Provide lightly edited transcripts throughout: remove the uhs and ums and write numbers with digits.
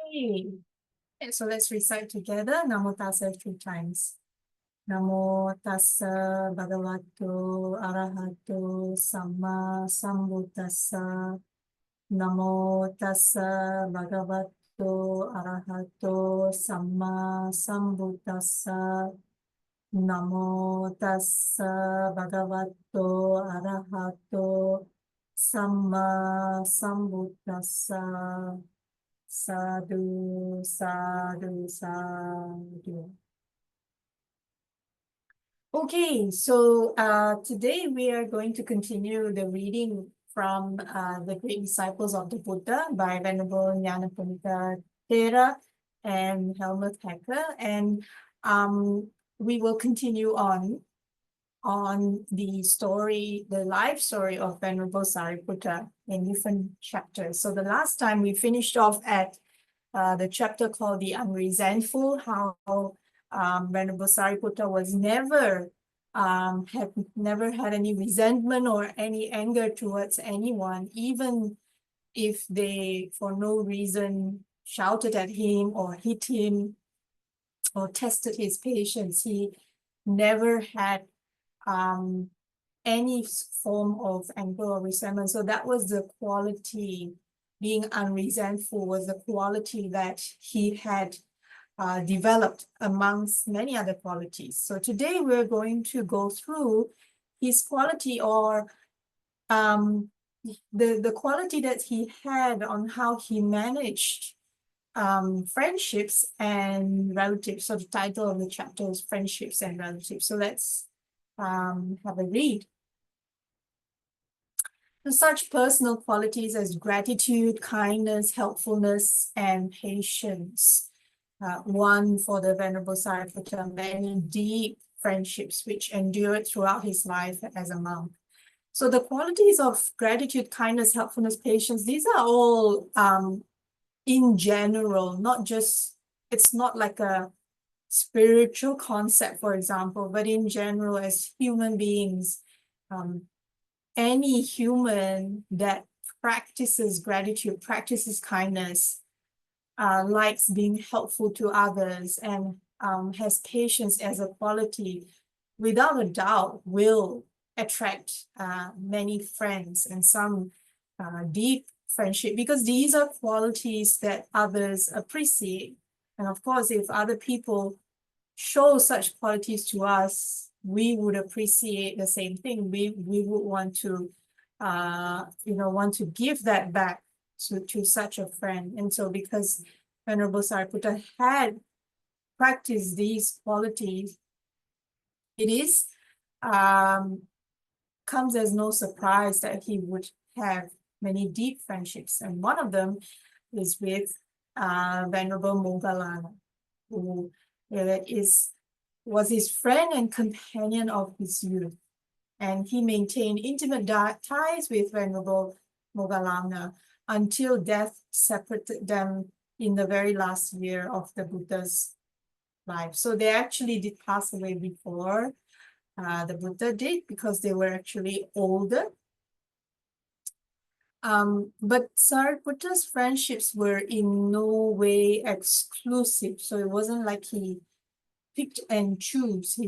Okay. And so let's recite together. Namo tassa 3 times. Namo tassa bhagavato arahato samma sambuddhassa. Namo tassa bhagavato arahato samma sambuddhassa. Namo tassa bhagavato arahato samma sambuddhassa. Sadhu, sadhu, sadhu. Okay, so today we are going to continue the reading from the Great Disciples of the Buddha by Venerable Nyanaponika Thera and Hellmuth Hecker, and we will continue on the story, the life story of Venerable Sariputta in different chapters. So the last time we finished off at the chapter called The Unresentful, how Venerable Sariputta was never had any resentment or any anger towards anyone, even if they for no reason shouted at him or hit him or tested his patience. He never had any form of anger or resentment. So that was the quality. Being unresentful was the quality that he had developed amongst many other qualities. So today we're going to go through his quality, or the quality that he had on how he managed friendships and relatives. So the title of the chapter is Friendships and Relatives. So let's have a read. So such personal qualities as gratitude, kindness, helpfulness, and patience won for the Venerable Sariputta many deep friendships which endured throughout his life as a monk. So the qualities of gratitude, kindness, helpfulness, patience, these are all in general, not just, it's not like a spiritual concept, for example, but in general, as human beings, any human that practices gratitude, practices kindness, likes being helpful to others, and has patience as a quality, without a doubt will attract many friends and some deep friendship, because these are qualities that others appreciate. And of course, if other people show such qualities to us, we would appreciate the same thing. We would want to want to give that back to such a friend. And so because Venerable Sariputta had practiced these qualities, it is comes as no surprise that he would have many deep friendships. And one of them is with Venerable Moggallana, who was his friend and companion of his youth. And he maintained intimate ties with Venerable Moggallana until death separated them in the very last year of the Buddha's life. So they actually did pass away before the Buddha did, because they were actually older. But Sariputta's friendships were in no way exclusive. So it wasn't like he picked and choose. He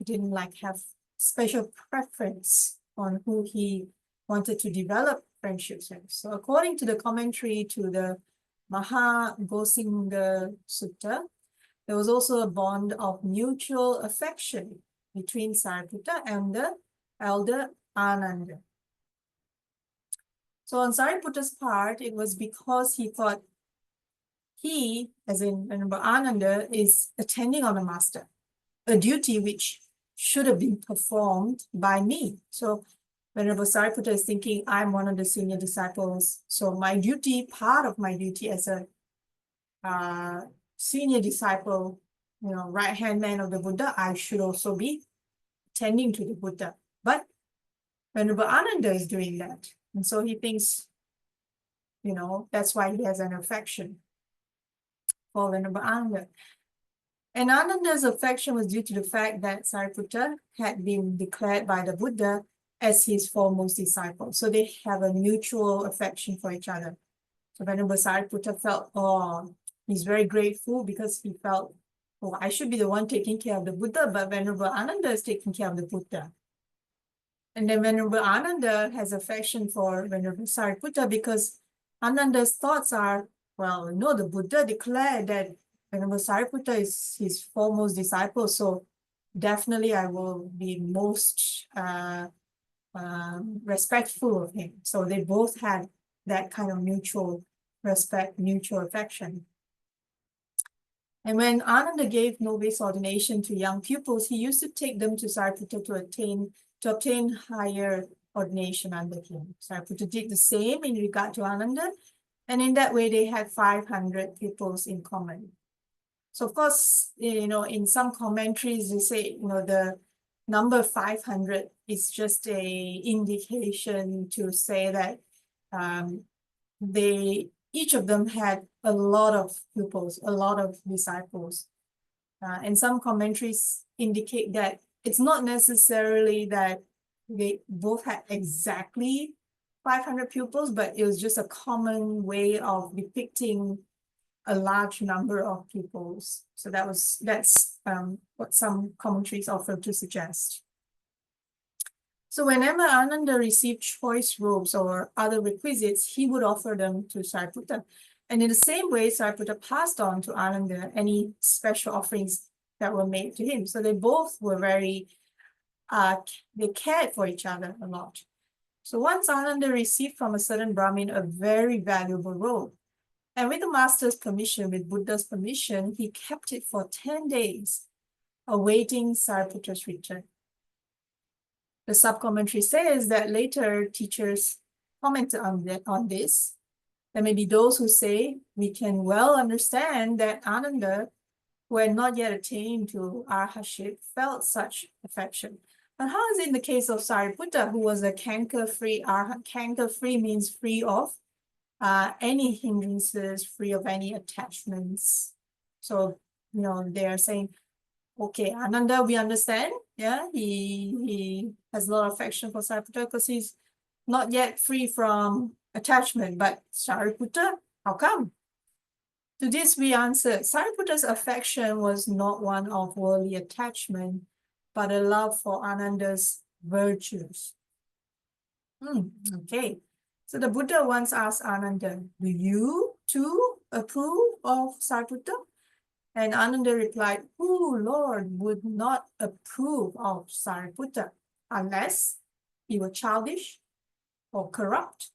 didn't have special preference on who he wanted to develop friendships with. So according to the commentary to the Mahagosinga Sutta, there was also a bond of mutual affection between Sariputta and the elder Ananda. So on Sariputta's part, it was because he thought he, as in Venerable Ananda, is attending on a master, a duty which should have been performed by me. So Venerable Sariputta is thinking, I'm one of the senior disciples, so my duty, part of my duty as a senior disciple, right-hand man of the Buddha, I should also be tending to the Buddha. But Venerable Ananda is doing that. And so he thinks, that's why he has an affection for Venerable Ananda. And Ananda's affection was due to the fact that Sariputta had been declared by the Buddha as his foremost disciple. So they have a mutual affection for each other. So Venerable Sariputta felt, oh, he's very grateful because he felt, oh, I should be the one taking care of the Buddha, but Venerable Ananda is taking care of the Buddha. And then Venerable Ananda has affection for Venerable Sariputta because Ananda's thoughts are, well, no, the Buddha declared that Venerable Sariputta is his foremost disciple, so definitely I will be most respectful of him. So they both had that kind of mutual respect, mutual affection. And when Ananda gave novice ordination to young pupils, he used to take them to Sariputta to obtain higher ordination under him. Sariputta did the same in regard to Ananda, and in that way they had 500 pupils in common. So of course, you know, in some commentaries they say, you know, the number 500 is just a indication to say that each of them had a lot of pupils, a lot of disciples. And some commentaries indicate that it's not necessarily that they both had exactly 500 pupils, but it was just a common way of depicting a large number of pupils. So that's what some commentaries offer to suggest. So whenever Ananda received choice robes or other requisites, he would offer them to Sariputta. And in the same way, Sariputta passed on to Ananda any special offerings that were made to him. So they both were very, they cared for each other a lot. So once Ananda received from a certain Brahmin a very valuable robe, and with the master's permission, with Buddha's permission, he kept it for 10 days, awaiting Sariputta's return. The sub-commentary says that later teachers commented on this. There may be those who say, we can well understand that Ananda, who had not yet attained to arahantship, felt such affection. But how is it in the case of Sariputta, who was a canker-free arahant? Canker-free means free of any hindrances, free of any attachments. So, you know, they're saying, okay, Ananda, we understand. Yeah, he has a lot of affection for Sariputta because he's not yet free from attachment. But Sariputta, how come? To this we answer, Sariputta's affection was not one of worldly attachment, but a love for Ananda's virtues. Okay, so the Buddha once asked Ananda, do you too approve of Sariputta? And Ananda replied, who, Lord, would not approve of Sariputta unless he were childish or corrupt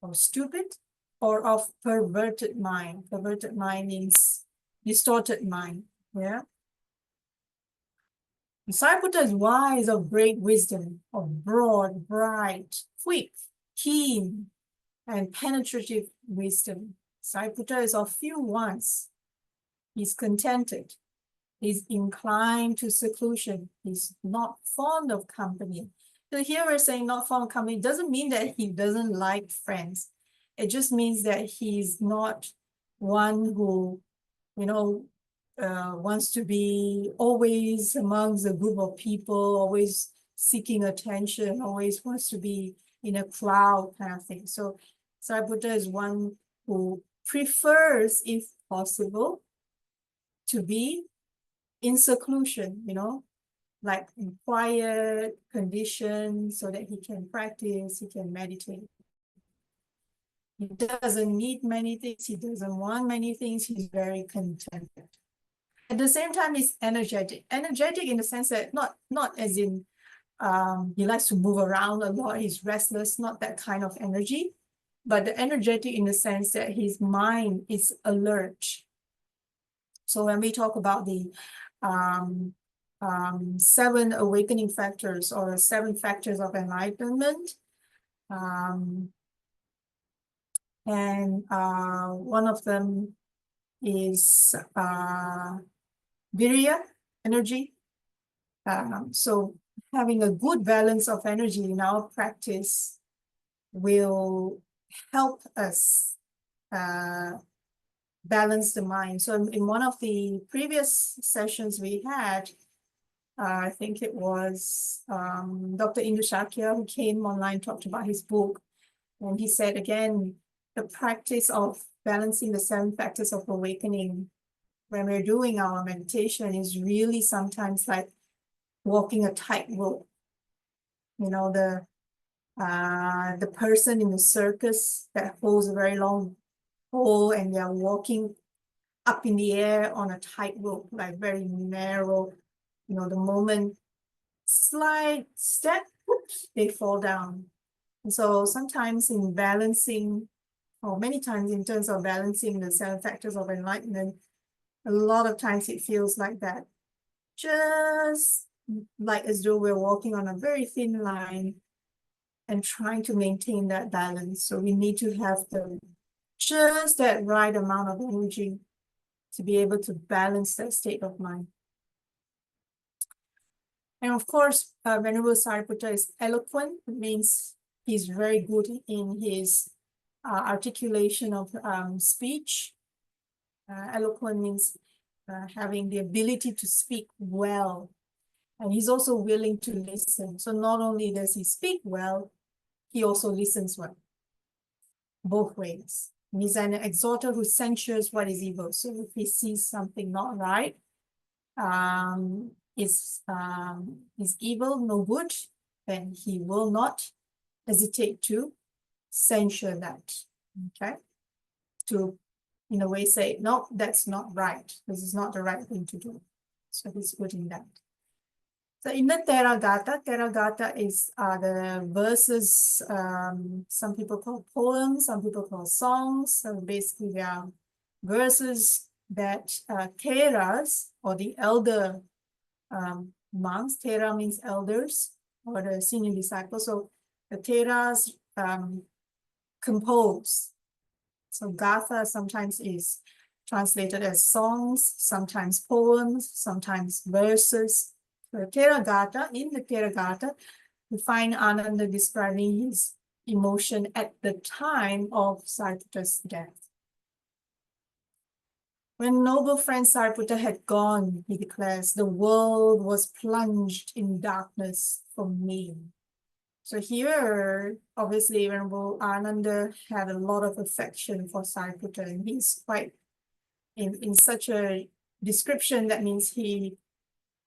or stupid or of perverted mind. Perverted mind means distorted mind. Yeah. Sariputta is wise, of great wisdom, of broad, bright, quick, keen, and penetrative wisdom. Sariputta is of few wants. He's contented. He's inclined to seclusion. He's not fond of company. So here we're saying not fond of company doesn't mean that he doesn't like friends. It just means that he's not one who, you know, wants to be always amongst a group of people, always seeking attention, always wants to be in a crowd kind of thing. So Sariputta is one who prefers, if possible, to be in seclusion, you know, like in quiet conditions so that he can practice, he can meditate. He doesn't need many things, he doesn't want many things, he's very contented. At the same time, he's energetic. Energetic in the sense that not as in he likes to move around a lot, he's restless, not that kind of energy, but the energetic in the sense that his mind is alert. So when we talk about the 7 awakening factors or 7 factors of enlightenment, and one of them is virya, energy. So having a good balance of energy in our practice will help us balance the mind. So in one of the previous sessions we had, I think it was Dr. Indu Shakya who came online, talked about his book. And he said again, the practice of balancing the 7 factors of awakening when we're doing our meditation is really sometimes like walking a tightrope. You know, the person in the circus that holds a very long pole and they're walking up in the air on a tightrope, like very narrow. You know, the moment slight step, whoops, they fall down. And so sometimes in balancing, or many times in terms of balancing the 7 factors of enlightenment, a lot of times it feels like that. Just like as though we're walking on a very thin line and trying to maintain that balance. So we need to have just that right amount of energy to be able to balance that state of mind. And of course, Venerable Sariputta is eloquent. It means he's very good in his articulation of speech. Eloquent means having the ability to speak well. And he's also willing to listen. So not only does he speak well, he also listens well. Both ways. He's an exhorter who censures what is evil. So if he sees something not right, is evil, no good, then he will not hesitate to censure that. Okay? To, in a way, say, no, that's not right. This is not the right thing to do. So he's good in that. So in the Thera is the verses, some people call poems, some people call songs. So basically they are verses that Theras, or the elder monks, Thera means elders, or the senior disciples. So the Theras compose. So Gatha sometimes is translated as songs, sometimes poems, sometimes verses. So Thera in the Thera, we find Ananda describing his emotion at the time of Sariputta's death. When noble friend Sariputta had gone, he declares, the world was plunged in darkness for me. So here, obviously, Venerable Ananda had a lot of affection for Sariputta, and he's quite in such a description that means he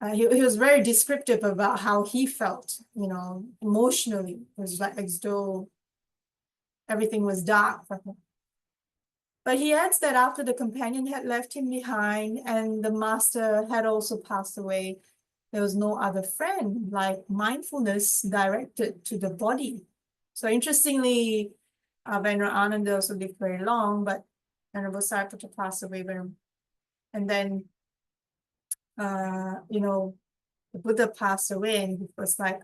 was very descriptive about how he felt, you know, emotionally. It was like as though everything was dark for him. But he adds that after the companion had left him behind and the master had also passed away, there was no other friend like mindfulness directed to the body. So interestingly, Venerable Ananda also lived very long, but Venerable Sariputta passed away and then you know, the Buddha passed away, and it was like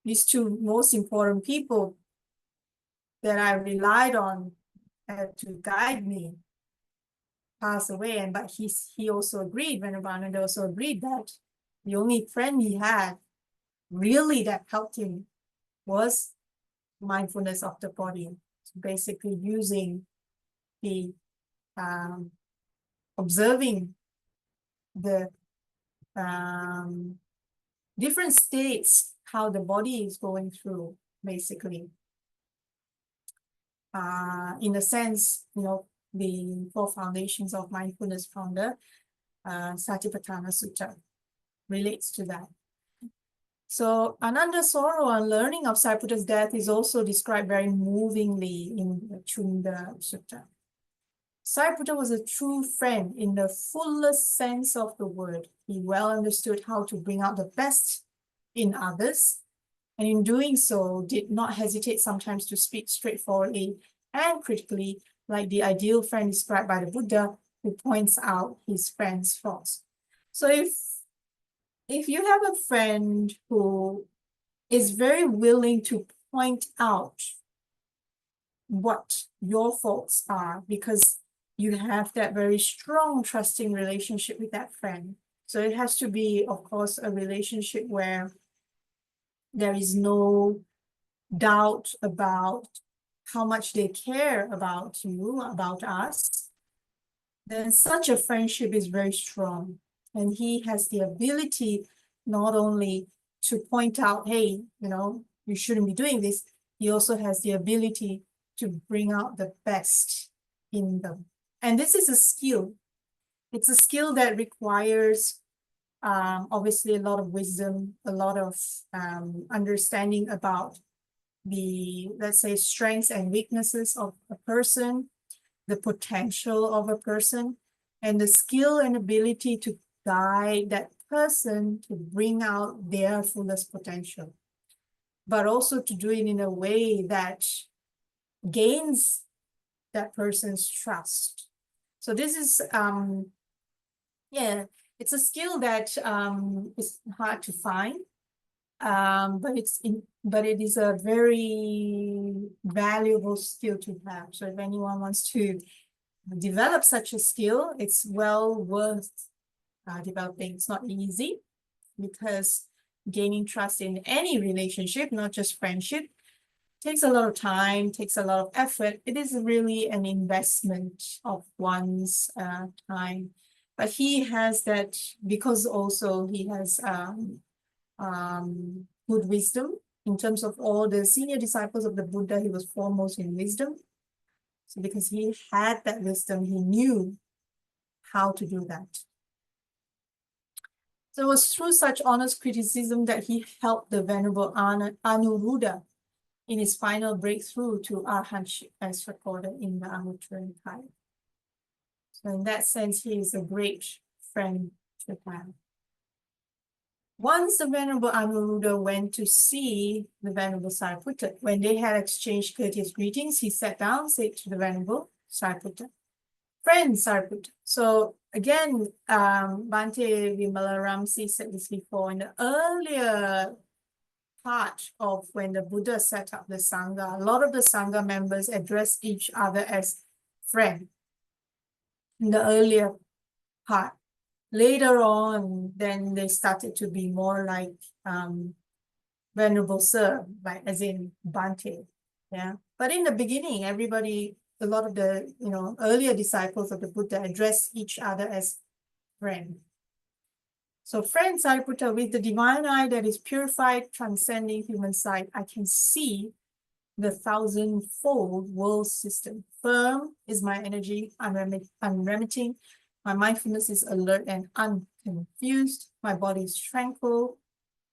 these two most important people that I relied on to guide me passed away. And but he also agreed, Venerable Ananda also agreed that the only friend he had really that helped him was mindfulness of the body. So basically using the observing the different states, how the body is going through, basically. In a sense, you know, the 4 foundations of mindfulness from the Satipatthana Sutta relates to that. So Ananda's sorrow on learning of Sariputta's death is also described very movingly in the Chunda Sutta. Sariputta was a true friend in the fullest sense of the word. He well understood how to bring out the best in others, and in doing so, did not hesitate sometimes to speak straightforwardly and critically, like the ideal friend described by the Buddha, who points out his friend's faults. So if you have a friend who is very willing to point out what your faults are, because you have that very strong, trusting relationship with that friend. So it has to be, of course, a relationship where there is no doubt about how much they care about you, about us. Then such a friendship is very strong. And he has the ability not only to point out, hey, you know, you shouldn't be doing this. He also has the ability to bring out the best in them. And this is a skill. It's a skill that requires obviously a lot of wisdom, a lot of understanding about the, let's say, strengths and weaknesses of a person, the potential of a person, and the skill and ability to guide that person to bring out their fullest potential, but also to do it in a way that gains that person's trust. So this is, yeah, it's a skill that is hard to find, but it is a very valuable skill to have. So if anyone wants to develop such a skill, it's well worth developing. It's not easy, because gaining trust in any relationship, not just friendship, takes a lot of time, takes a lot of effort. It is really an investment of one's time. But he has that, because also he has good wisdom. In terms of all the senior disciples of the Buddha, he was foremost in wisdom. So because he had that wisdom, he knew how to do that. So it was through such honest criticism that he helped the Venerable Anuruddha in his final breakthrough to arahantship, as recorded in the Anguttara Nikaya. So in that sense, he is a great friend to have. Once the Venerable Anuruddha went to see the Venerable Sariputta, when they had exchanged courteous greetings, he sat down, said to the Venerable Sariputta, "Friend Sariputta." So again, Bhante Vimalaramsi said this before, in the earlier part of when the Buddha set up the Sangha, a lot of the Sangha members addressed each other as friend in the earlier part. Later on, then they started to be more like Venerable Sir, like as in Bhante. Yeah. But in the beginning, everybody, a lot of the earlier disciples of the Buddha addressed each other as friend. So friend Sariputta, with the divine eye that is purified, transcending human sight, I can see the thousand-fold world system. Firm is my energy, unremitting. My mindfulness is alert and unconfused. My body is tranquil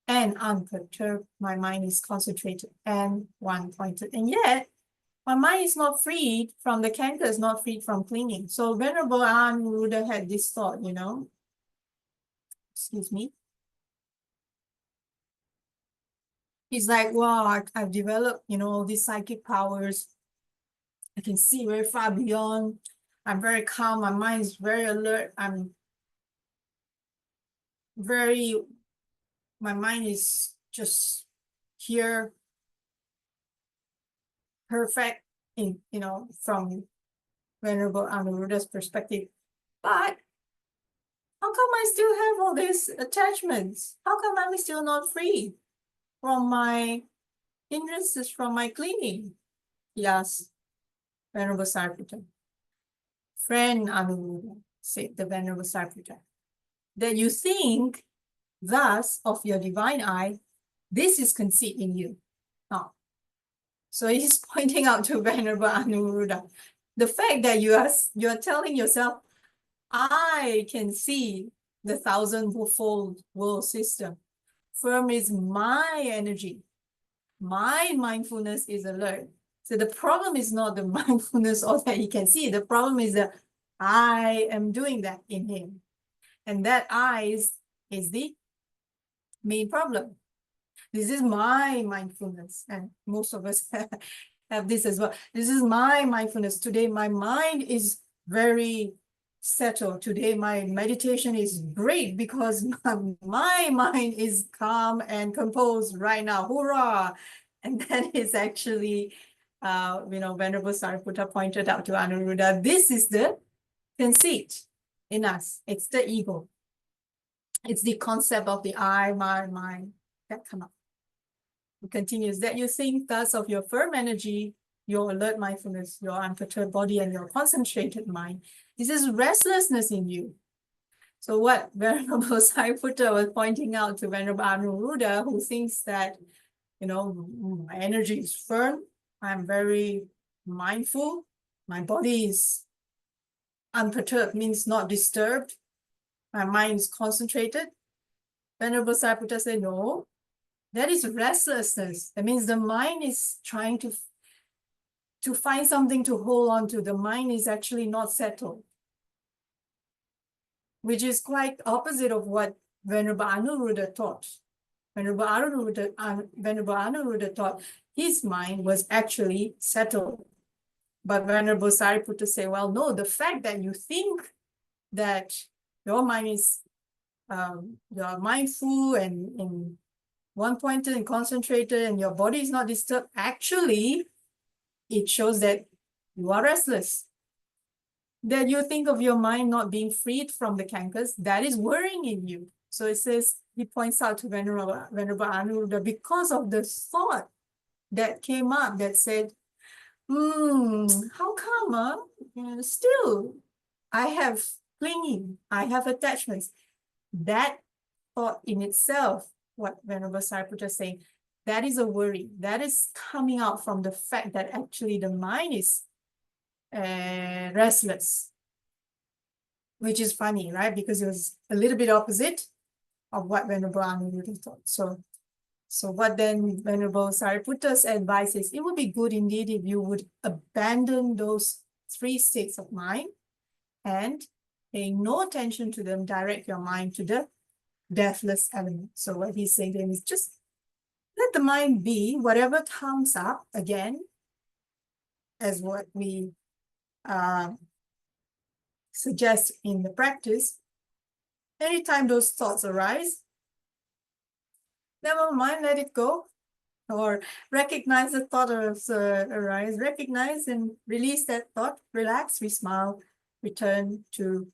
and unperturbed. My mind is concentrated and one-pointed. And yet, my mind is not freed from the canker, is not freed from clinging. So Venerable Anuruddha had this thought, excuse me. He's like, wow, I've developed, all these psychic powers. I can see very far beyond. I'm very calm. My mind is very alert. My mind is just here, perfect in, from Venerable Anuruddha's perspective. But how come I still have all these attachments? How come I'm still not free from my hindrances, from my clinging? Yes, Venerable Sariputta. Friend Anuruddha, said the Venerable Sariputta, that you think thus of your divine eye, this is conceit in you. Oh. So he's pointing out to Venerable Anuruddha, the fact that you're telling yourself, I can see the thousand-fold world system. Firm is my energy. My mindfulness is alert. So the problem is not the mindfulness or that he can see. The problem is that I am doing that in him. And that I is the main problem. This is my mindfulness. And most of us have this as well. This is my mindfulness. Today, my mind is very settled. Today, my meditation is great because my mind is calm and composed right now. Hoorah! And that is actually, Venerable Sariputta pointed out to Anuruddha, this is the conceit in us. It's the ego. It's the concept of the I, my, mind that come up. It continues that you think thus of your firm energy, your alert mindfulness, your unperturbed body, and your concentrated mind. This is restlessness in you. So what Venerable Sariputta was pointing out to Venerable Anuruddha, who thinks that, my energy is firm, I'm very mindful, my body is unperturbed, means not disturbed, my mind is concentrated. Venerable Sariputta said, no, that is restlessness. That means the mind is trying to find something to hold on to. The mind is actually not settled, which is quite opposite of what Venerable Anuruddha taught. Venerable Anuruddha thought his mind was actually settled. But Venerable Sariputta say, well, no, the fact that you think that your mind is, you're mindful and one-pointed and concentrated and your body is not disturbed, actually, it shows that you are restless. That you think of your mind not being freed from the cankers, that is worrying in you. So it says, he points out to Venerable Anuruddha, because of the thought that came up that said, how come, still, I have clinging, I have attachments. That thought in itself, what Venerable Sariputta is saying, that is a worry. That is coming out from the fact that actually the mind is restless, which is funny, right? Because it was a little bit opposite of what Venerable Anuruddha thought. So what then Venerable Sariputta's advice is, it would be good indeed if you would abandon those three states of mind and paying no attention to them, direct your mind to the deathless element. So what he's saying then is just let the mind be, whatever comes up again, as what we suggest in the practice. Anytime those thoughts arise, never mind, let it go. Or recognize the thought arise, recognize and release that thought, relax, we smile, return to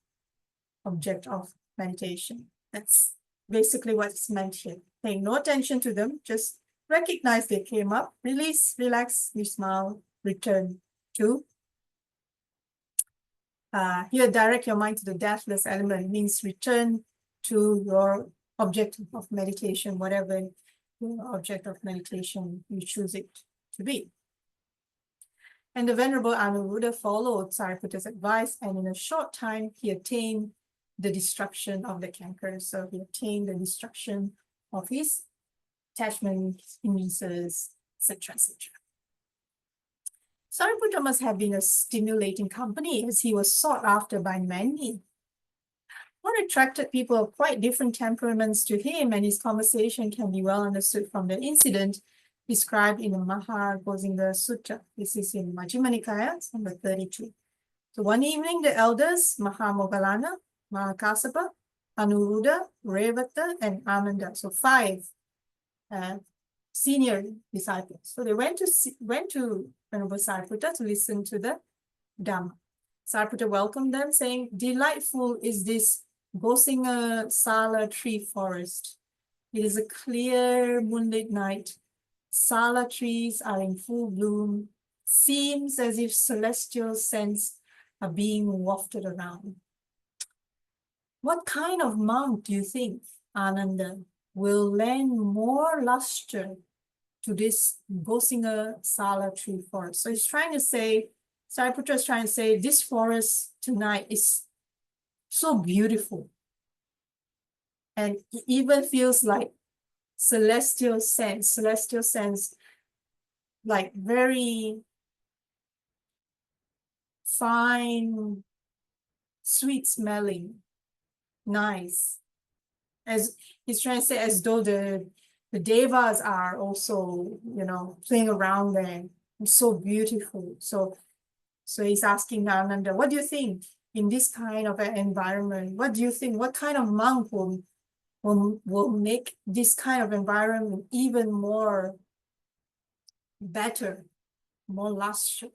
object of meditation. That's basically what's meant here. Paying no attention to them, just recognize they came up, release, relax, we smile, return to. Here, direct your mind to the deathless element means return to your object of meditation, whatever object of meditation you choose it to be. And the Venerable Anuruddha followed Sariputta's advice, and in a short time, he attained the destruction of the cankers. So he attained the destruction of his attachments, hindrances, etc., etc. Sariputta must have been a stimulating company, as he was sought after by many. What attracted people of quite different temperaments to him, and his conversation can be well understood from the incident described in the Mahagozinga Sutta. This is in Majjhima Nikaya, number 32. So one evening, the elders, Moggallana, Mahakassapa, Anuruddha, Revata, and Ananda, so 5 senior disciples. So they went to Venerable Sariputta to listen to the Dhamma. Sariputta welcomed them, saying, delightful is this Gosinga Sala tree forest. It is a clear moonlit night. Sala trees are in full bloom. Seems as if celestial scents are being wafted around. What kind of monk do you think, Ananda, will lend more luster to this Gosinga Sala tree forest? So he's trying to say, Sariputta is trying to say, this forest tonight is so beautiful. And it even feels like celestial sense, like very fine, sweet smelling, nice. As he's trying to say, as though the devas are also, playing around there. It's so beautiful. So he's asking Ananda, what do you think in this kind of an environment? What do you think? What kind of monk will make this kind of environment even more better, more lustrous?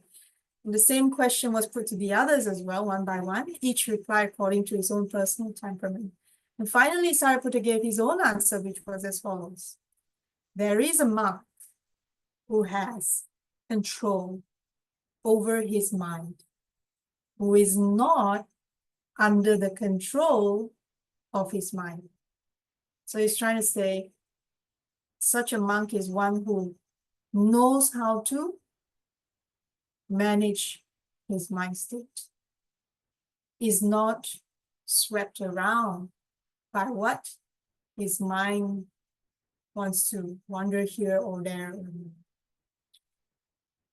And the same question was put to the others as well, one by one. Each replied according to his own personal temperament. And finally, Sariputta gave his own answer, which was as follows. There is a monk who has control over his mind, who is not under the control of his mind. So he's trying to say, such a monk is one who knows how to manage his mind state, is not swept around by what his mind wants to wander here or there.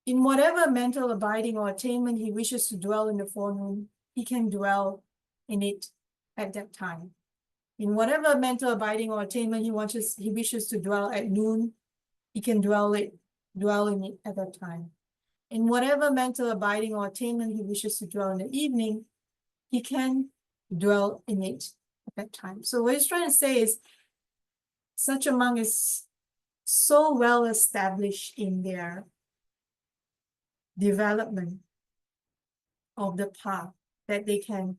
In whatever mental abiding or attainment he wishes to dwell in the forenoon, he can dwell in it at that time. In whatever mental abiding or attainment he wishes to dwell at noon, he can dwell in it at that time. In whatever mental abiding or attainment he wishes to dwell in the evening, he can dwell in it at that time. So what he's trying to say is, such a monk is so well established in their development of the path that they can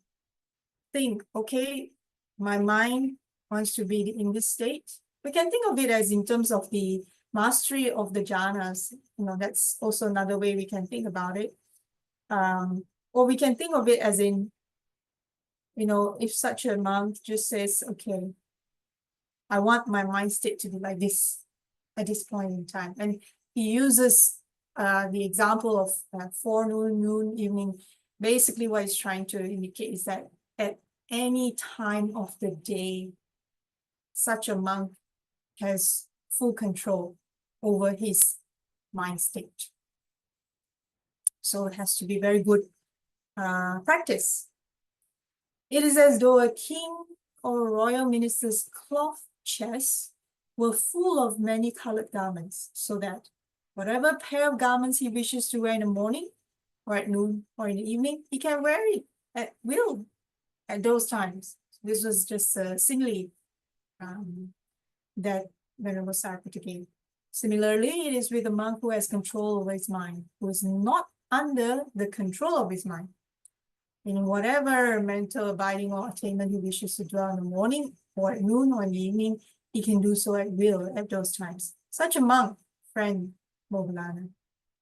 think, okay, my mind wants to be in this state. We can think of it as in terms of the mastery of the jhanas. That's also another way we can think about it. Or we can think of it as in, if such a monk just says, okay, I want my mind state to be like this at this point in time. And he uses the example of forenoon, noon, evening. Basically what he's trying to indicate is that at any time of the day, such a monk has full control over his mind state. So it has to be very good practice. It is as though a king or a royal minister's cloth chest were full of many colored garments, so that whatever pair of garments he wishes to wear in the morning, or at noon, or in the evening, he can wear it at will at those times. This was just a simile that Venerable Sariputta gave. Similarly, it is with a monk who has control over his mind, who is not under the control of his mind. In whatever mental abiding or attainment he wishes to dwell in the morning, or at noon, or in the evening, he can do so at will at those times. Such a monk, friend Moggallana,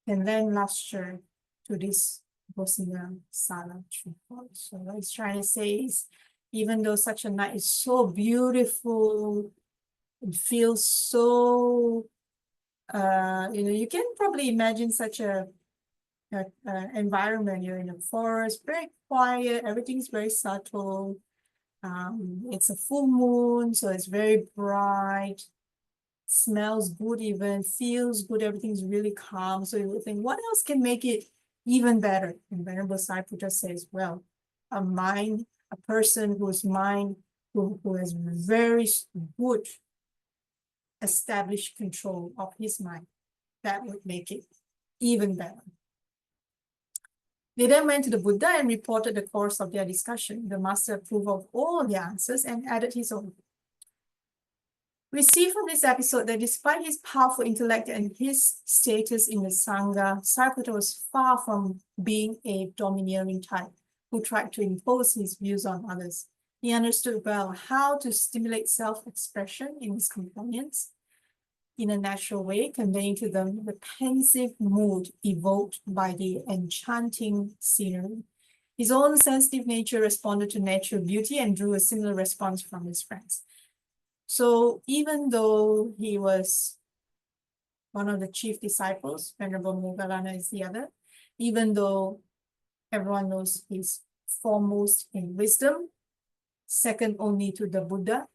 can lend lustre to this Bosnia Sala Tripod. So what he's trying to say is, even though such a night is so beautiful, it feels so, you can probably imagine such a environment. You're in a forest, very quiet, everything's very subtle. It's a full moon, so it's very bright, smells good, even feels good, everything's really calm. So you would think, what else can make it even better? And Venerable Sariputta says, well, a person whose mind, who has very good established control of his mind, that would make it even better. They then went to the Buddha and reported the course of their discussion. The master approved of all their answers and added his own. We see from this episode that despite his powerful intellect and his status in the Sangha, Sariputta was far from being a domineering type who tried to impose his views on others. He understood well how to stimulate self-expression in his companions in a natural way, conveying to them the pensive mood evoked by the enchanting scenery. His own sensitive nature responded to natural beauty and drew a similar response from his friends. So even though he was one of the chief disciples, Venerable Moggallana is the other, even though everyone knows he's foremost in wisdom, second only to the Buddha,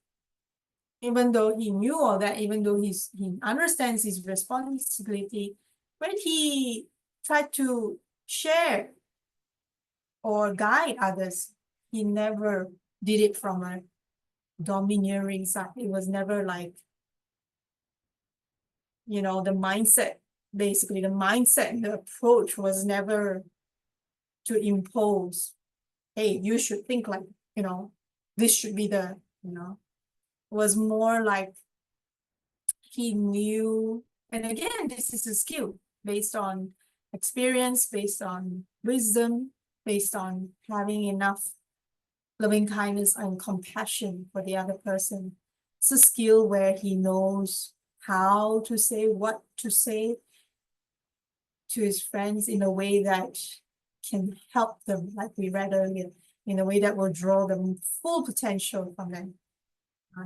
even though he knew all that, even though he understands his responsibility, when he tried to share or guide others, he never did it from a domineering side. It was never like, the mindset, basically the mindset, the approach was never to impose, hey, you should think like, this should be the, was more like he knew, and again, this is a skill based on experience, based on wisdom, based on having enough loving kindness and compassion for the other person. It's a skill where he knows how to say what to say to his friends in a way that can help them, like we read earlier, in a way that will draw them full potential from them.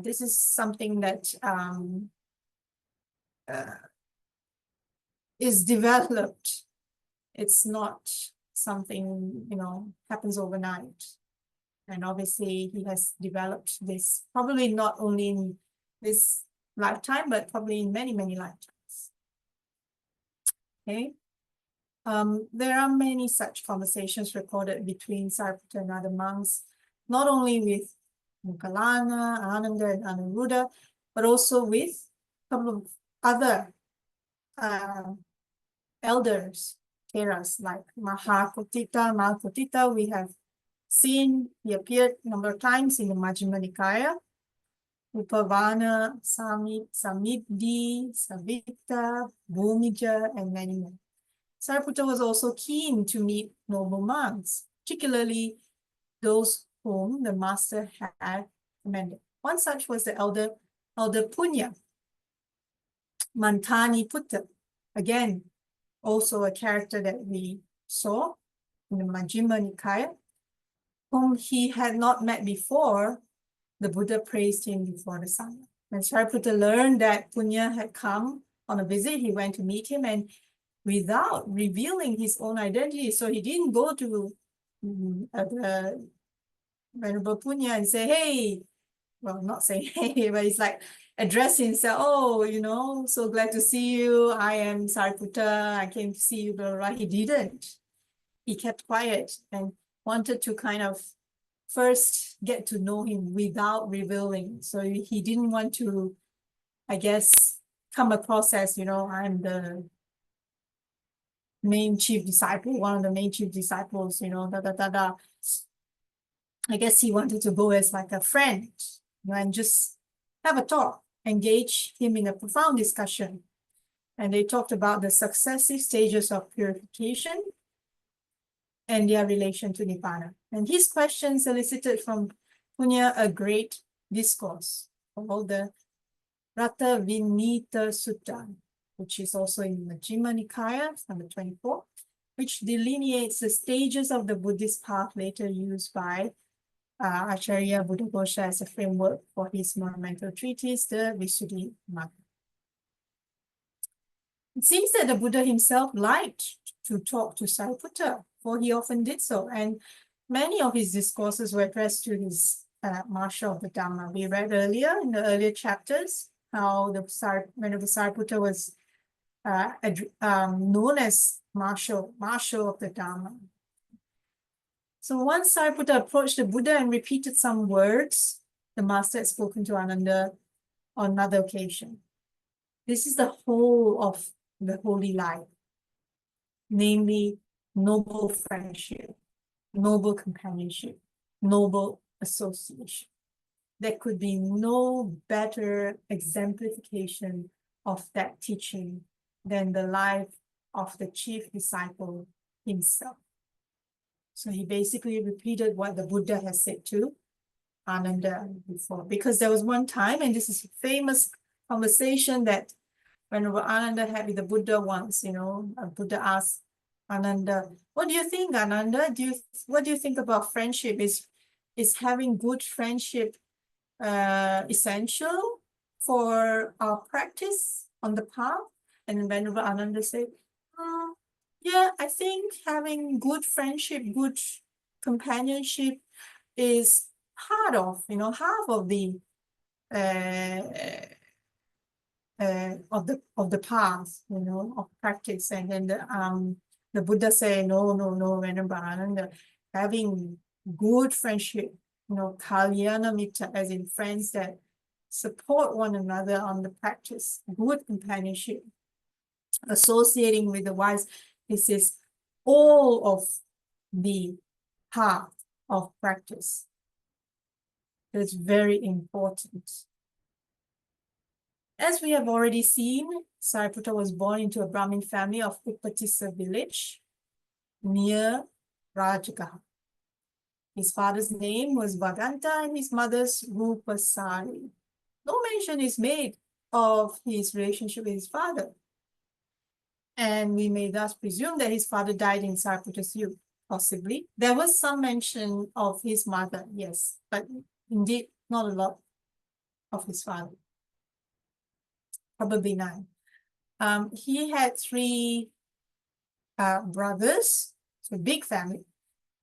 This is something that is developed it's not something, happens overnight. And obviously he has developed this, probably not only in this lifetime, but probably in many, many lifetimes. Okay. There are many such conversations recorded between Sariputta and other monks, not only with Moggallana, Ananda, and Anuruddha, but also with a couple of other elders, Theras, like Mahakotita. We have seen, he appeared a number of times in the Majjhima Nikaya, Upavana, Samidhi, Savita, Bhumija, and many more. Sariputta was also keen to meet noble monks, particularly those whom the master had commended. One such was the elder Punya, Mantani Putta. Again, also a character that we saw in the Majjhima Nikaya, whom he had not met before. The Buddha praised him before the Sangha. When Sariputta learned that Punya had come on a visit, he went to meet him, and without revealing his own identity, so he didn't go to the Venerable Punya and say, hey, well, not saying hey, but it's like address himself, oh, so glad to see you. I am Sariputta. I came to see you, blah, blah, blah. He didn't. He kept quiet and wanted to kind of first get to know him without revealing. So he didn't want to, I guess, come across as, I'm the main chief disciple, one of the main chief disciples, I guess he wanted to go as like a friend, and just have a talk, engage him in a profound discussion. And they talked about the successive stages of purification and their relation to Nibbana. And his questions elicited from Punya a great discourse called the Rata Vinita Sutta, which is also in the Majjhima Nikaya, number 24, which delineates the stages of the Buddhist path later used by Acharya Buddhaghosa as a framework for his monumental treatise, the Visuddhimagga. It seems that the Buddha himself liked to talk to Sariputta, for he often did so, and many of his discourses were addressed to his Marshal of the Dhamma. We read earlier in the earlier chapters how the Venerable Sariputta was known as Marshal of the Dhamma. So once Sariputta approached the Buddha and repeated some words the master had spoken to Ananda on another occasion. This is the whole of the holy life, namely noble friendship, noble companionship, noble association. There could be no better exemplification of that teaching than the life of the chief disciple himself. So he basically repeated what the Buddha has said to Ananda before, because there was one time, and this is a famous conversation that Venerable Ananda had with the Buddha once, Buddha asked Ananda, what do you think, Ananda? What do you think about friendship? Is having good friendship essential for our practice on the path? And Venerable Ananda said, yeah, I think having good friendship, good companionship is part of, half of the path, of practice. And then the Buddha said, no, Venerable Ananda, having good friendship, kalyana mitra, as in friends that support one another on the practice, good companionship, associating with the wise, this is all of the path of practice. It's very important. As we have already seen, Sariputta was born into a Brahmin family of Upatissa village near Rajagaha. His father's name was Bhaganta and his mother's Rupasari. No mention is made of his relationship with his father. And we may thus presume that his father died in Sariputta's youth, possibly. There was some mention of his mother, yes, but indeed not a lot of his father. Probably none. He had three brothers, so big family,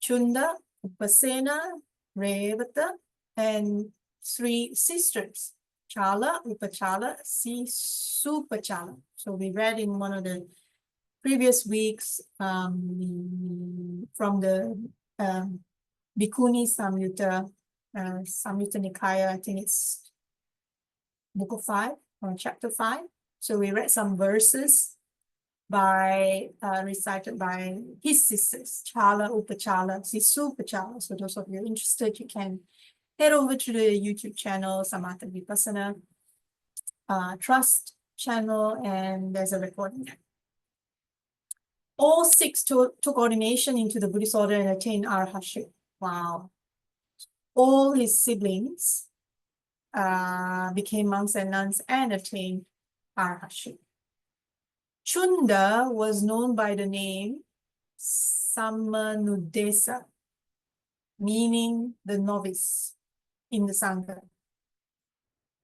Chunda, Upasena, Revata, and 3 sisters, Chala, Upachala, Supachala. So we read in one of the previous weeks from the Bhikkhuni Samyutta, Samyutta Nikaya, I think it's book of 5 or chapter 5. So we read some verses recited by his sisters, Chala, Upachala, Supachala. So those of you interested, you can head over to the YouTube channel, Samatha Vipassana Trust channel, and there's a recording there. All 6 took ordination into the Buddhist order and attained arahantship. Wow. All his siblings became monks and nuns and attained arahantship. Chunda was known by the name Samanudesa, meaning the novice in the Sangha,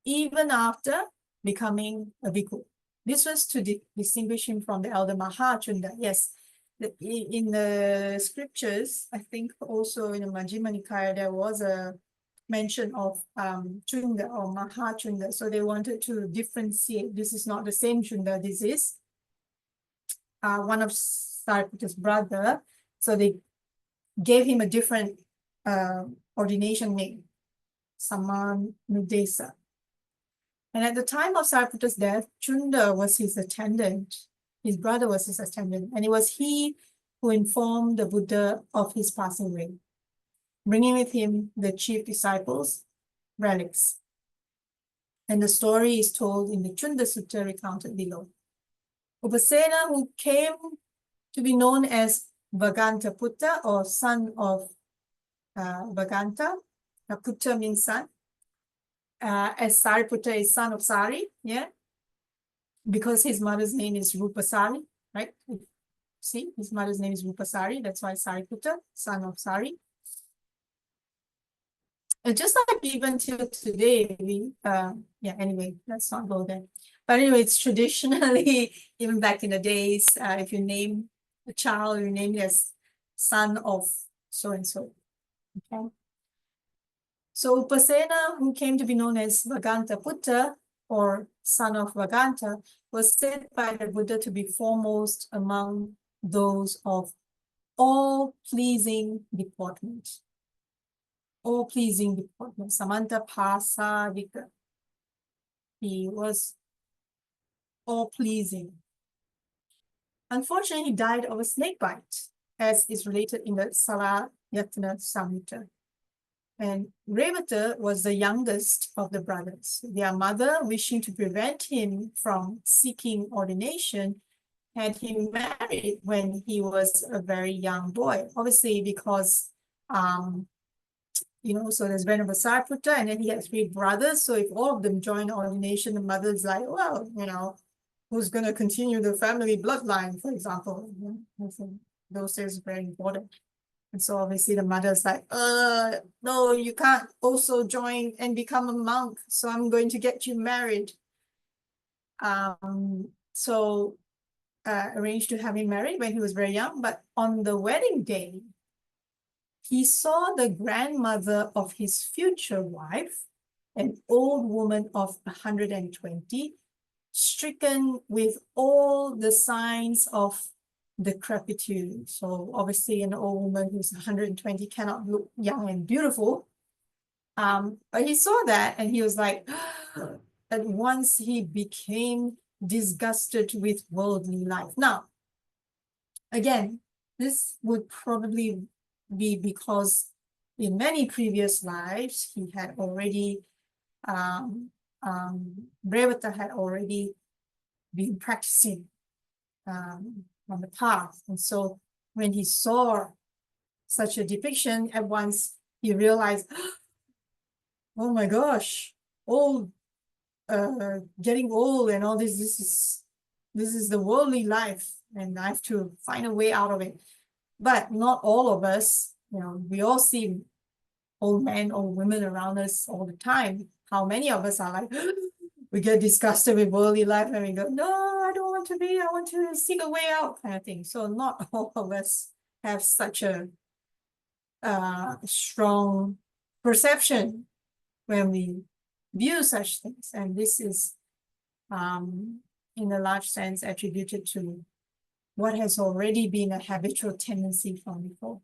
even after becoming a bhikkhu. This was to distinguish him from the elder Mahachunda. Yes, in the scriptures, I think also in the Majjhima Nikaya, there was a mention of Chunda or Mahachunda. So they wanted to differentiate. This is not the same Chunda. This is one of Sariputta's brother. So they gave him a different ordination name, Samanudesa. And at the time of Sariputta's death, Chunda was his attendant. His brother was his attendant. And it was he who informed the Buddha of his passing away, bringing with him the chief disciples' relics. And the story is told in the Chunda Sutta recounted below. Upasena, who came to be known as Vaganta Putta, or son of Vaganta, Putta means son, as Sariputta is son of Sari, yeah, because his mother's name is Rupasari, right? See, his mother's name is Rupasari, that's why Sariputta, son of Sari. And just like even till today, anyway, let's not go there. But anyway, it's traditionally, even back in the days, if you name a child, you name it as son of so-and-so, okay? So Upasena, who came to be known as Vaganta Putta, or son of Vaganta, was said by the Buddha to be foremost among those of all pleasing deportment. All pleasing deportment, Samanta Pasavika. He was all pleasing. Unfortunately, he died of a snake bite, as is related in the Salayatana Samyutta. And Revata was the youngest of the brothers. Their mother, wishing to prevent him from seeking ordination, had him married when he was a very young boy. Obviously, because so there's Venerable Sariputta, and then he had 3 brothers. So if all of them join ordination, the mother's like, well, who's going to continue the family bloodline, for example? Those days are very important. And so obviously the mother's like, no, you can't also join and become a monk. So I'm going to get you married. So arranged to have him married when he was very young. But on the wedding day, he saw the grandmother of his future wife, an old woman of 120, stricken with all the signs of decrepitude. So obviously an old woman who's 120 cannot look young and beautiful. But he saw that and he was like, at once he became disgusted with worldly life. Now, again, this would probably be because in many previous lives, he had already, Revata had already been practicing on the path. And so when he saw such a depiction, at once he realized, oh my gosh, getting old and all this, this is the worldly life, and I have to find a way out of it. But not all of us, we all see old men, old women around us all the time. How many of us are like, we get disgusted with worldly life and we go, no, I don't want want to be, I want to seek a way out kind of thing. So not all of us have such a strong perception when we view such things. And this is, in a large sense, attributed to what has already been a habitual tendency from before.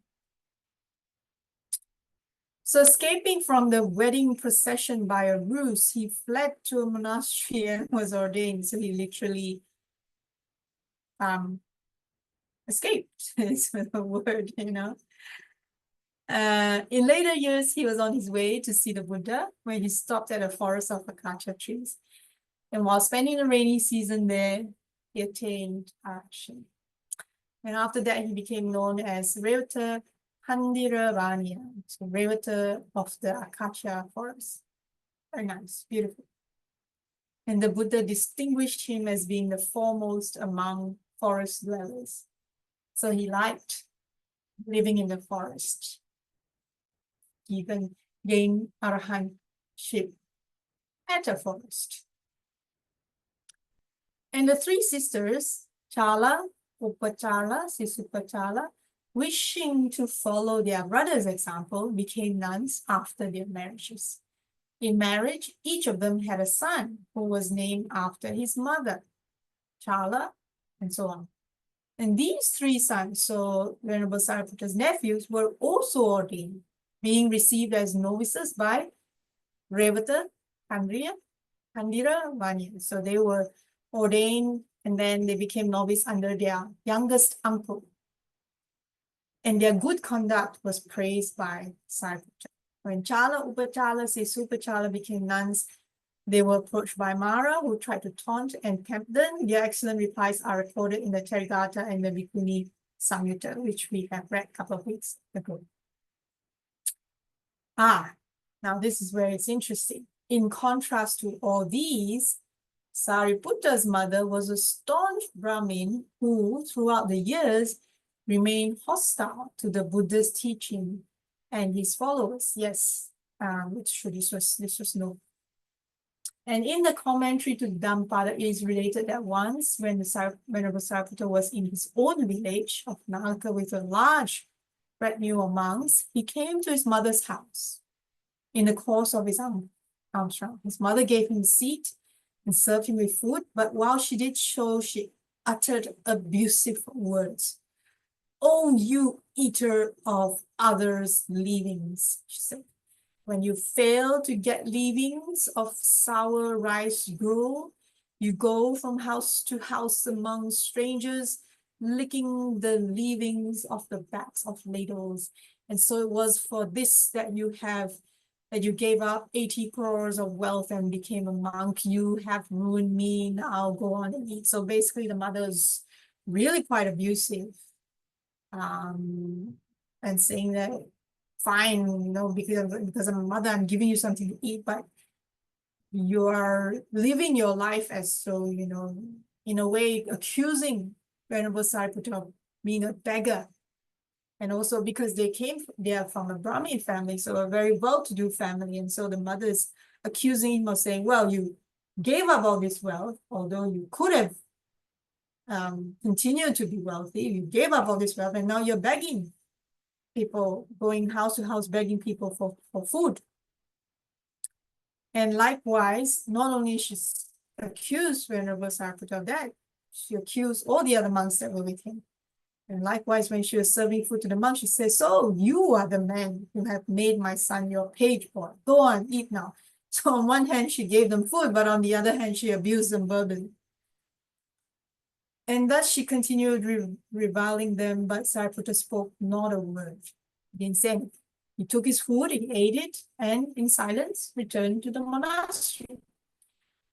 So escaping from the wedding procession by a ruse, he fled to a monastery and was ordained. So he literally escaped, is the word, you know. In later years, he was on his way to see the Buddha when he stopped at a forest of acacia trees. And while spending the rainy season there, he attained arahantship. And after that, he became known as Revata Handiravanya, so Revata of the acacia forest. Very nice, beautiful. And the Buddha distinguished him as being the foremost among forest dwellers. So he liked living in the forest. He even gained arahantship at a forest. And the three sisters, Chala, Upachala, Sisupachala, wishing to follow their brother's example, became nuns after their marriages. In marriage, each of them had a son who was named after his mother, Chala, and so on. And these three sons, so Venerable Sariputta's nephews, were also ordained, being received as novices by Revata Handiravanya. So they were ordained and then they became novice under their youngest uncle. And their good conduct was praised by Sariputta. When Chala, Upachala, Sisupachala became nuns, they were approached by Mara, who tried to taunt and tempt them. Their excellent replies are recorded in the Therigatha and the Bhikkhuni Samyutta, which we have read a couple of weeks ago. Now this is where it's interesting. In contrast to all these, Sariputta's mother was a staunch Brahmin who, throughout the years, remained hostile to the Buddha's teaching and his followers. Yes, it's true. This was known. And in the commentary to Dhammapada, it is related that once when the Venerable Sariputta was in his own village of Nalaka with a large retinue of monks, he came to his mother's house in the course of his alms round. His mother gave him a seat and served him with food, but while she did so, she uttered abusive words. "Oh, you eater of others' leavings," she said. "When you fail to get leavings of sour rice gruel, you go from house to house among strangers, licking the leavings of the backs of ladles. And so it was for this that you gave up 80 crores of wealth and became a monk. You have ruined me. Now go on and eat." So basically the mother's really quite abusive. And saying that, fine, you know, because I'm a mother, I'm giving you something to eat, but you are living your life as so, you know, in a way accusing Venerable Sariputta of being a beggar. And also because they are from a Brahmin family, so a very well-to-do family. And so the mother is accusing him of saying, well, you gave up all this wealth, although you could have continued to be wealthy. You gave up all this wealth and now you're begging people, going house to house, begging people for food. And likewise, not only she's accused Venerable Sariputta of that, she accused all the other monks that were with him. And likewise, when she was serving food to the monks, she says, "So you are the man who have made my son your page boy. Go on, eat now." So on one hand, she gave them food, but on the other hand, she abused them verbally. And thus she continued reviling them, but Sariputta spoke not a word. He didn't say anything. He took his food, he ate it, and in silence returned to the monastery.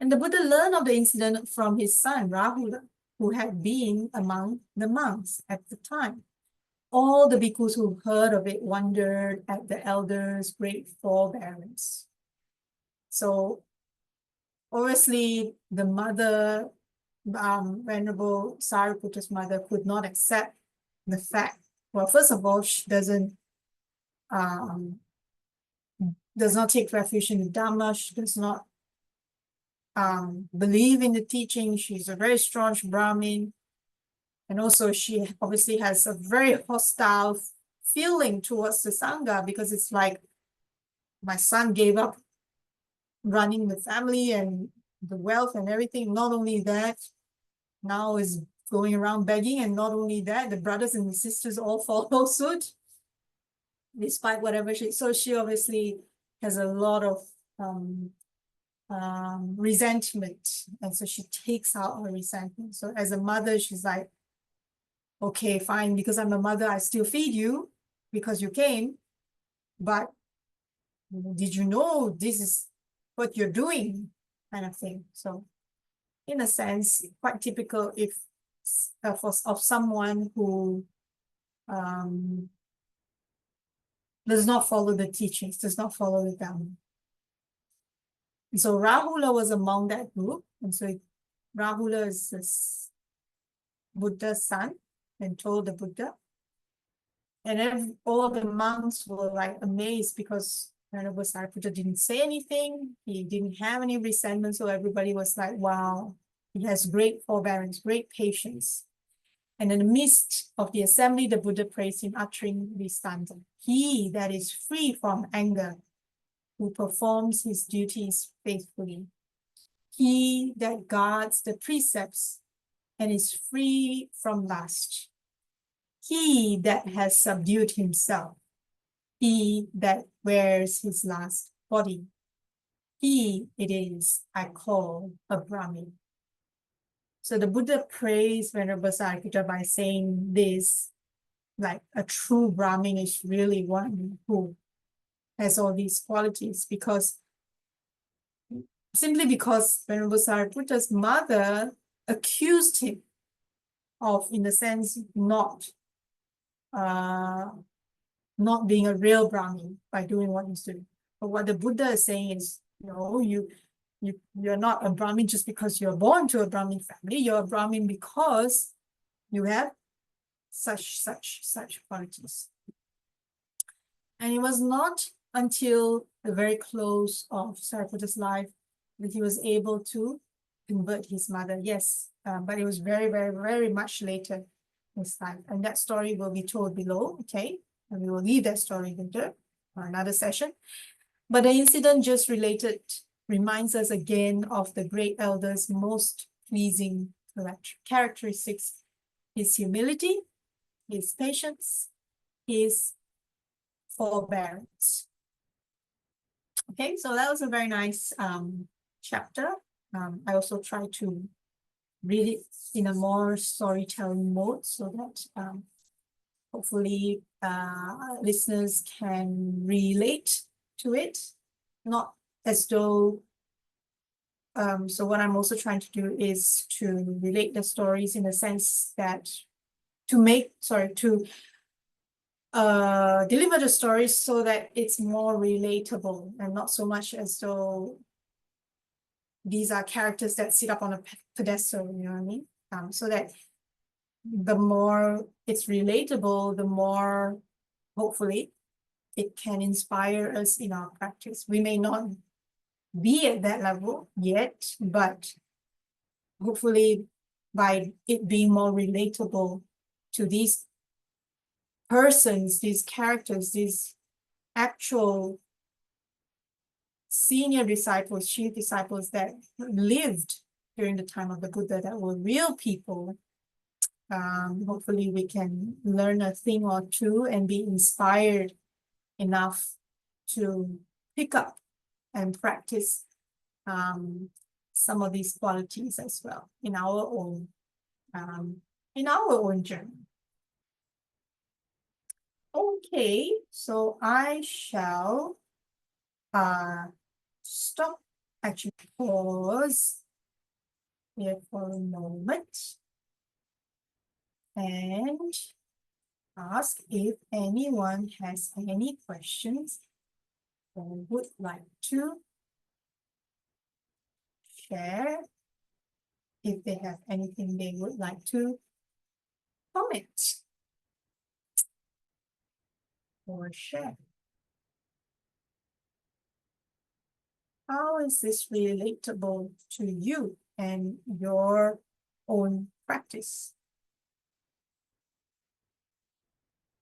And the Buddha learned of the incident from his son, Rahula, who had been among the monks at the time. All the bhikkhus who heard of it wondered at the elders' great forbearance. So obviously the mother, Venerable Sariputta's mother, could not accept the fact. Well, first of all, she does not take refuge in the Dhamma. She does not believe in the teaching. She's a very strong Brahmin. And also she obviously has a very hostile feeling towards the Sangha, because it's like, my son gave up running the family and the wealth and everything. Not only that, now is going around begging, and not only that, the brothers and the sisters all follow suit, despite whatever so she obviously has a lot of resentment, and so she takes out her resentment. So as a mother, she's like, okay, fine, because I'm a mother, I still feed you because you came, but did you know this is what you're doing, kind of thing. So in a sense, quite typical if of someone who does not follow the teachings, does not follow the Dhamma. And so Rahula was among that group, and so Rahula is this Buddha's son and told the Buddha. And then all the monks were like amazed, because Venerable Sariputta didn't say anything. He didn't have any resentment. So everybody was like, wow, he has great forbearance, great patience. And in the midst of the assembly, the Buddha praised him, uttering this stanza: he that is free from anger, who performs his duties faithfully, he that guards the precepts and is free from lust, he that has subdued himself, he that wears his last body, he it is I call a Brahmin. So the Buddha praised Venerable Sariputta by saying this, like a true Brahmin is really one who has all these qualities, because simply because Venerable Sariputta's mother accused him of, in a sense, not being a real Brahmin by doing what he's doing. But what the Buddha is saying is, no, you're not a Brahmin just because you're born to a Brahmin family. You're a Brahmin because you have such qualities. And it was not until the very close of Sariputta's life that he was able to convert his mother. Yes, but it was very, very, very much later in his life. And that story will be told below, okay? And we will leave that story later for another session. But the incident just related reminds us again of the great elder's most pleasing characteristics: his humility, his patience, his forbearance. Okay, so that was a very nice chapter. I also tried to read it in a more storytelling mode, so that hopefully listeners can relate to it, not as though. So what I'm also trying to do is to relate the stories in a sense that to deliver the stories so that it's more relatable, and not so much as though these are characters that sit up on a pedestal, you know what I mean? So that the more it's relatable, the more hopefully it can inspire us in our practice. We may not be at that level yet, but hopefully by it being more relatable to these persons, these characters, these actual senior disciples, chief disciples that lived during the time of the Buddha, that were real people, hopefully we can learn a thing or two and be inspired enough to pick up and practice some of these qualities as well in our own journey. Okay, so I shall stop, actually pause here for a moment and ask if anyone has any questions or would like to share, if they have anything they would like to comment or share. How is this relatable to you and your own practice?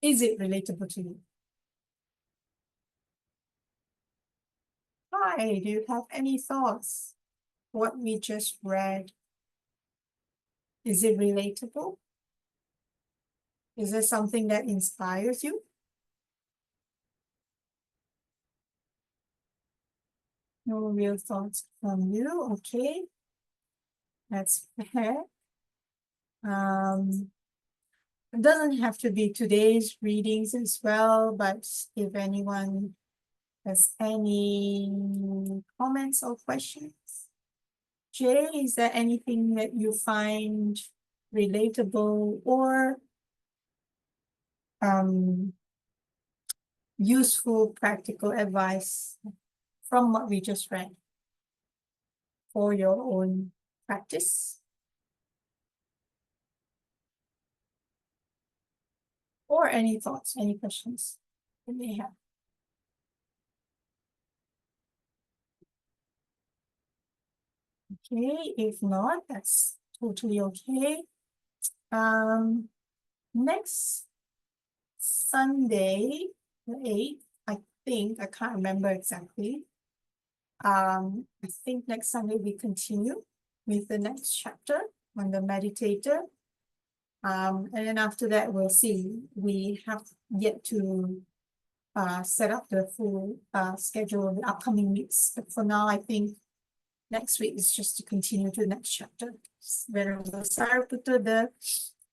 Is it relatable to you? Hi, do you have any thoughts? What we just read, is it relatable? Is there something that inspires you? No real thoughts from you, okay. That's fair. It doesn't have to be today's readings as well, but if anyone has any comments or questions. Jay, is there anything that you find relatable or useful, practical advice from what we just read for your own practice? Or any thoughts, any questions you may have? Okay, if not, that's totally okay. Next Sunday, the 8th, I can't remember exactly. I think next Sunday we continue with the next chapter on the meditator. And then after that, we'll see. We have yet to set up the full schedule of the upcoming weeks. But for now, I think next week is just to continue to the next chapter. Venerable Sariputta, the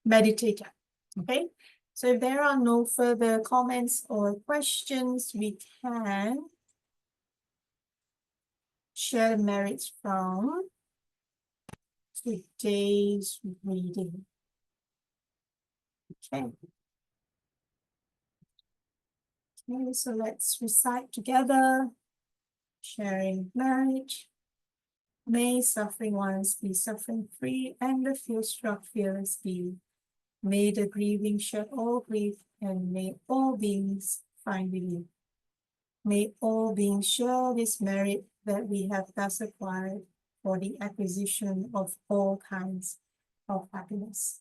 meditator. Okay, so if there are no further comments or questions, we can share the merits from today's reading. Okay. Okay, so let's recite together. Sharing merit. May suffering ones be suffering free, and the fear-struck fearless be. May the grieving shed all grief, and may all beings find relief. May all beings share this merit that we have thus acquired for the acquisition of all kinds of happiness.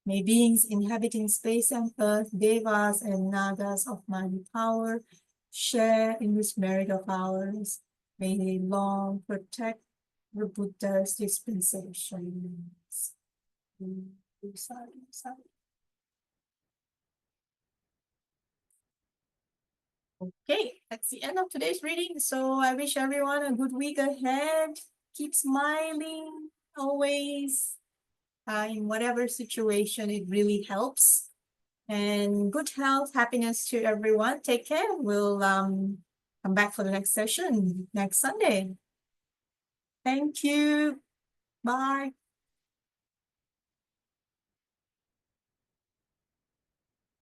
May beings inhabiting space and earth, devas and nagas of mighty power, share in this merit of ours. May they long protect the Buddha's dispensations. Okay, that's the end of today's reading. So I wish everyone a good week ahead. Keep smiling always. In whatever situation, it really helps. And good health, happiness to everyone. Take care. We'll come back for the next session next Sunday. Thank you. Bye.